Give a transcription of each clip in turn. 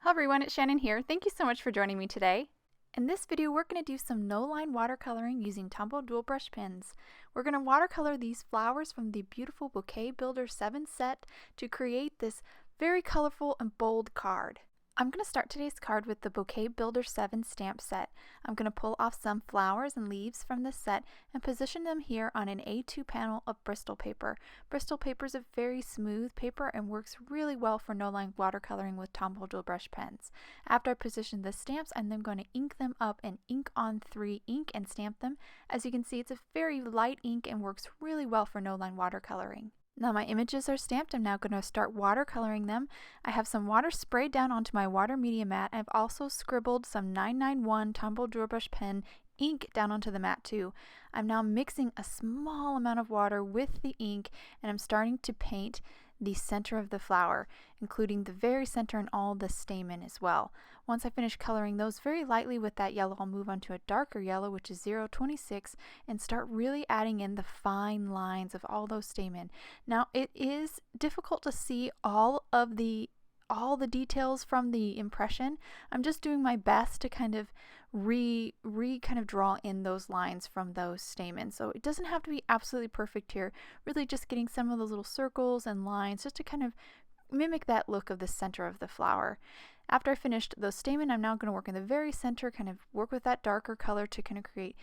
Hello everyone, it's Shannon here. Thank you so much for joining me today. In this video, we're going to do some no-line watercoloring using Tombow Dual Brush Pens. We're going to watercolor these flowers from the beautiful Bouquet Builder 7 set to create this very colorful and bold card. I'm going to start today's card with the Bouquet Builder 7 stamp set. I'm going to pull off some flowers and leaves from this set and position them here on an A2 panel of Bristol paper. Bristol paper is a very smooth paper and works really well for no-line watercoloring with Tombow Dual Brush Pens. After I position the stamps, I'm then going to ink them up in Ink on 3 ink and stamp them. As you can see, it's a very light ink and works really well for no-line watercoloring. Now my images are stamped. I'm now going to start watercoloring them. I have some water sprayed down onto my water media mat. I've also scribbled some 991 Tombow Dual Brush Pen ink down onto the mat too. I'm now mixing a small amount of water with the ink and I'm starting to paint the center of the flower, including the very center and all the stamen as well. Once I finish coloring those very lightly with that yellow, I'll move on to a darker yellow, which is 026, and start really adding in the fine lines of all those stamen. Now it is difficult to see all the details from the impression. I'm just doing my best to kind of draw in those lines from those stamens. So it doesn't have to be absolutely perfect here. Really just getting some of those little circles and lines just to kind of mimic that look of the center of the flower. After I finished those stamen, I'm now going to work in the very center, kind of work with that darker color to kind of create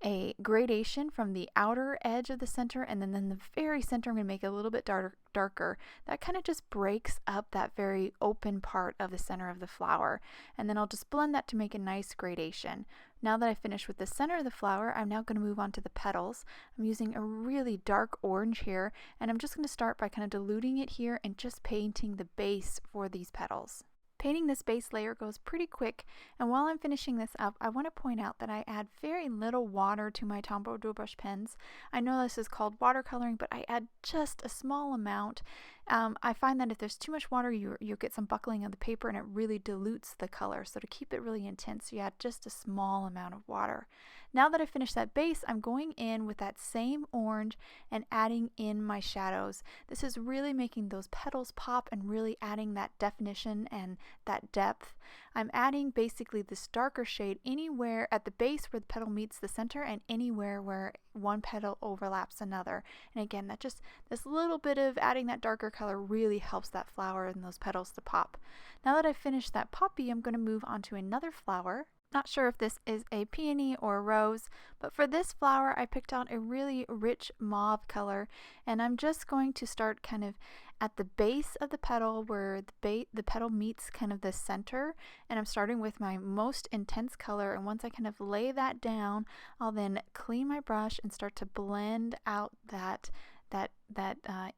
a gradation from the outer edge of the center, and then in the very center I'm going to make it a little bit darker. That kind of just breaks up that very open part of the center of the flower, and then I'll just blend that to make a nice gradation. Now that I finished with the center of the flower, I'm now going to move on to the petals. I'm using a really dark orange here, and I'm just going to start by kind of diluting it here and just painting the base for these petals. Painting this base layer goes pretty quick, and while I'm finishing this up, I want to point out that I add very little water to my Tombow Dual Brush Pens. I know this is called watercoloring, but I add just a small amount. I find that if there's too much water, you'll get some buckling of the paper and it really dilutes the color. So to keep it really intense, you add just a small amount of water. Now that I finished that base, I'm going in with that same orange and adding in my shadows. This is really making those petals pop and really adding that definition and that depth. I'm adding basically this darker shade anywhere at the base where the petal meets the center and anywhere where one petal overlaps another. And again, that just this little bit of adding that darker color really helps that flower and those petals to pop. Now that I've finished that poppy, I'm going to move on to another flower. Not sure if this is a peony or a rose, but for this flower I picked out a really rich mauve color, and I'm just going to start kind of at the base of the petal where the petal meets kind of the center, and I'm starting with my most intense color, and once I kind of lay that down, I'll then clean my brush and start to blend out that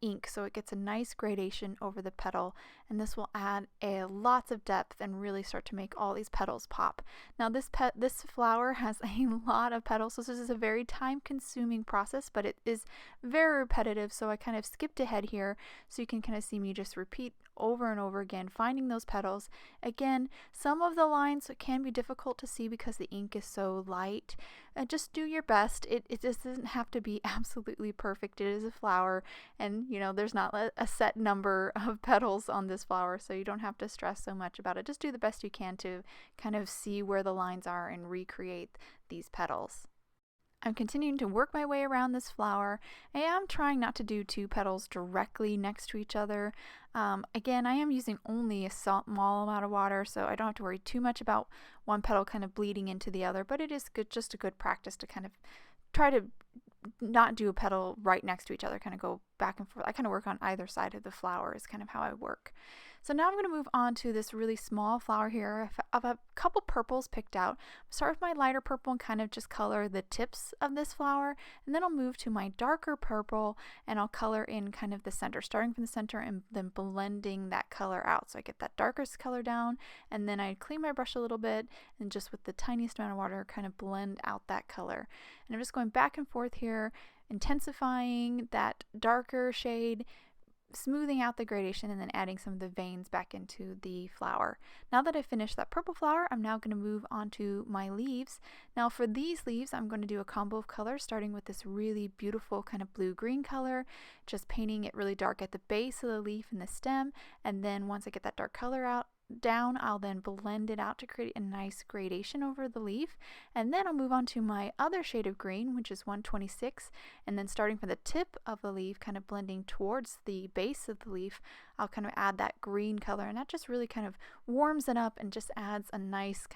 ink so it gets a nice gradation over the petal, and this will add lots of depth and really start to make all these petals pop. Now this flower has a lot of petals, so this is a very time consuming process, but it is very repetitive, so I kind of skipped ahead here so you can kind of see me just repeat over and over again finding those petals. Again, some of the lines can be difficult to see because the ink is so light. Just do your best. It just doesn't have to be absolutely perfect. It is a flower, and you know there's not a set number of petals on this flower, so you don't have to stress so much about it. Just do the best you can to kind of see where the lines are and recreate these petals. I'm continuing to work my way around this flower. I am trying not to do two petals directly next to each other. Again, I am using only a small amount of water, so I don't have to worry too much about one petal kind of bleeding into the other, but it is just a good practice to kind of try to not do a petal right next to each other, kind of go back and forth. I kind of work on either side of the flower is kind of how I work. So now I'm going to move on to this really small flower here. I have a couple purples picked out. I'll start with my lighter purple and kind of just color the tips of this flower, and then I'll move to my darker purple and I'll color in kind of the center, starting from the center and then blending that color out. So I get that darkest color down, and then I clean my brush a little bit and just with the tiniest amount of water kind of blend out that color. And I'm just going back and forth here, intensifying that darker shade, smoothing out the gradation, and then adding some of the veins back into the flower. Now that I've finished that purple flower, I'm now going to move on to my leaves. Now for these leaves, I'm going to do a combo of colors, starting with this really beautiful kind of blue-green color, just painting it really dark at the base of the leaf and the stem, and then once I get that dark color out, down, I'll then blend it out to create a nice gradation over the leaf. And then I'll move on to my other shade of green, which is 126. And then starting from the tip of the leaf, kind of blending towards the base of the leaf, I'll kind of add that green color. And that just really kind of warms it up and just adds a nice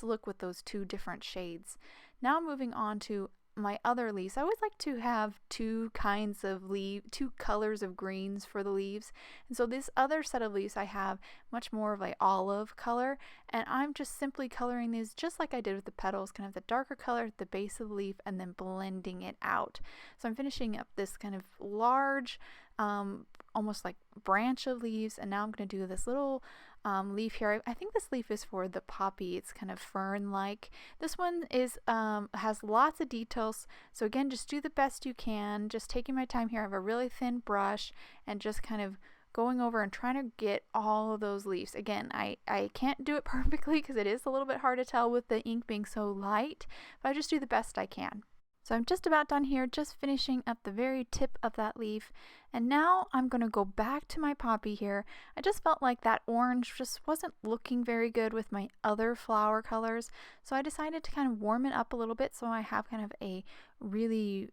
look with those two different shades. Now moving on to my other leaves. I always like to have two colors of greens for the leaves, and so this other set of leaves I have much more of an olive color, and I'm just simply coloring these just like I did with the petals, kind of the darker color at the base of the leaf and then blending it out. So I'm finishing up this kind of large almost like branch of leaves, and now I'm going to do this little leaf here. I think this leaf is for the poppy. It's kind of fern-like. This one is has lots of details, so again, just do the best you can. Just taking my time here. I have a really thin brush and just kind of going over and trying to get all of those leaves. Again, I can't do it perfectly because it is a little bit hard to tell with the ink being so light, but I just do the best I can. So I'm just about done here, just finishing up the very tip of that leaf. And now I'm going to go back to my poppy here. I just felt like that orange just wasn't looking very good with my other flower colors. So I decided to kind of warm it up a little bit so I have kind of a really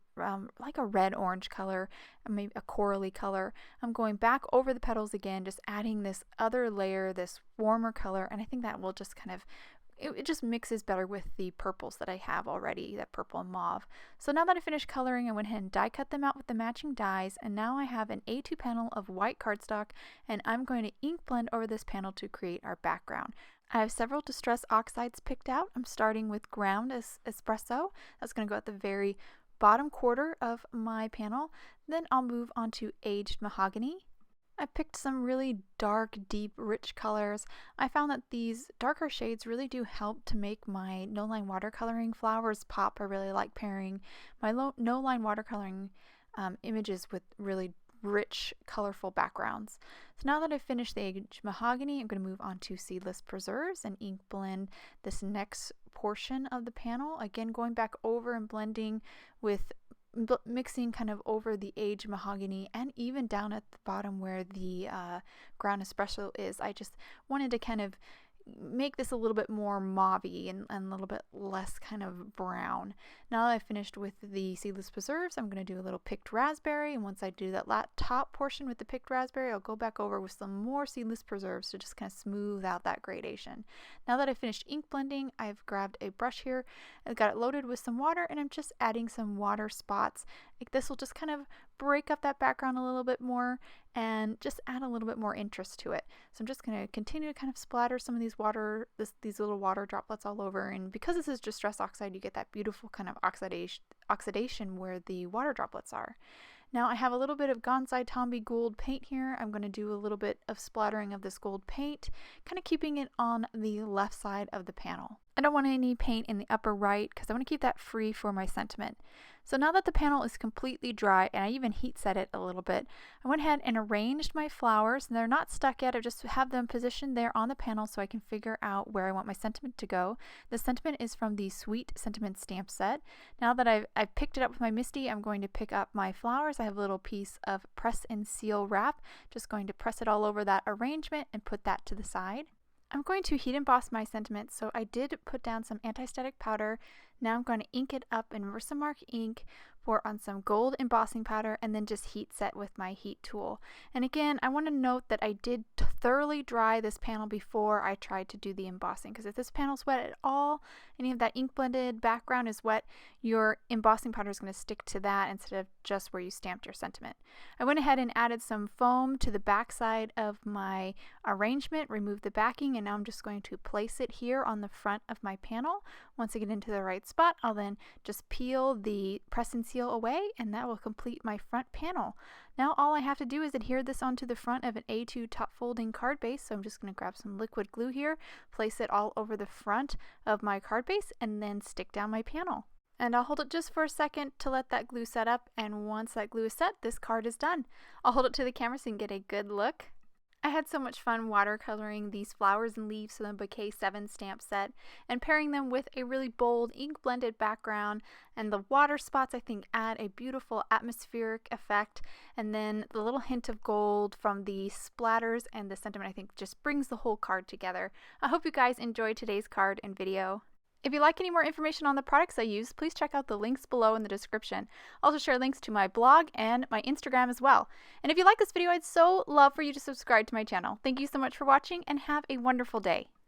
like a red-orange color, maybe a corally color. I'm going back over the petals again, just adding this other layer, this warmer color, and I think that will just kind of it just mixes better with the purples that I have already, that purple and mauve. So now that I finished coloring, I went ahead and die cut them out with the matching dies, and now I have an A2 panel of white cardstock, and I'm going to ink blend over this panel to create our background. I have several Distress Oxides picked out. I'm starting with Ground Espresso. That's going to go at the very bottom quarter of my panel. Then I'll move on to Aged Mahogany. I picked some really dark, deep, rich colors. I found that these darker shades really do help to make my No-Line watercoloring flowers pop. I really like pairing my No-Line watercoloring images with really rich, colorful backgrounds. So now that I've finished the Aged Mahogany, I'm going to move on to Seedless Preserves and ink blend this next portion of the panel. Again, going back over and blending with mixing kind of over the Aged Mahogany and even down at the bottom where the Ground Espresso is. I just wanted to kind of make this a little bit more mauve-y and a little bit less kind of brown. Now that I've finished with the Seedless Preserves, I'm going to do a little picked raspberry, and once I do that top portion with the picked raspberry, I'll go back over with some more Seedless Preserves to just kind of smooth out that gradation. Now that I've finished ink blending, I've grabbed a brush here, I've got it loaded with some water, and I'm just adding some water spots. This will just kind of break up that background a little bit more and just add a little bit more interest to it. So I'm just going to continue to kind of splatter some of these little water droplets all over, and because this is Distress Oxide, you get that beautiful kind of oxidation where the water droplets are. Now I have a little bit of Gansai Tombow gold paint here. I'm going to do a little bit of splattering of this gold paint, kind of keeping it on the left side of the panel. I don't want any paint in the upper right because I want to keep that free for my sentiment. So now that the panel is completely dry, and I even heat set it a little bit, I went ahead and arranged my flowers, and they're not stuck yet. I just have them positioned there on the panel so I can figure out where I want my sentiment to go. The sentiment is from the Sweet Sentiment stamp set. Now that I've picked it up with my MISTI, I'm going to pick up my flowers. I have a little piece of press and seal wrap. Just going to press it all over that arrangement and put that to the side. I'm going to heat emboss my sentiment, so I did put down some anti-static powder. Now I'm going to ink it up in Versamark ink, pour on some gold embossing powder, and then just heat set with my heat tool. And again, I want to note that I did thoroughly dry this panel before I tried to do the embossing, because if this panel's wet at all, any of that ink blended background is wet, your embossing powder is going to stick to that instead of just where you stamped your sentiment. I went ahead and added some foam to the back side of my arrangement, removed the backing, and now I'm just going to place it here on the front of my panel. Once I get into the right spot, I'll then just peel the press and seal away, and that will complete my front panel. Now all I have to do is adhere this onto the front of an A2 top folding card base. So I'm just going to grab some liquid glue here, place it all over the front of my card base, and then stick down my panel. And I'll hold it just for a second to let that glue set up, and once that glue is set, this card is done. I'll hold it to the camera so you can get a good look. I had so much fun watercoloring these flowers and leaves from the Bouquet 7 stamp set and pairing them with a really bold ink blended background, and the water spots I think add a beautiful atmospheric effect, and then the little hint of gold from the splatters and the sentiment I think just brings the whole card together. I hope you guys enjoyed today's card and video. If you'd like any more information on the products I use, please check out the links below in the description. I'll also share links to my blog and my Instagram as well. And if you like this video, I'd so love for you to subscribe to my channel. Thank you so much for watching and have a wonderful day.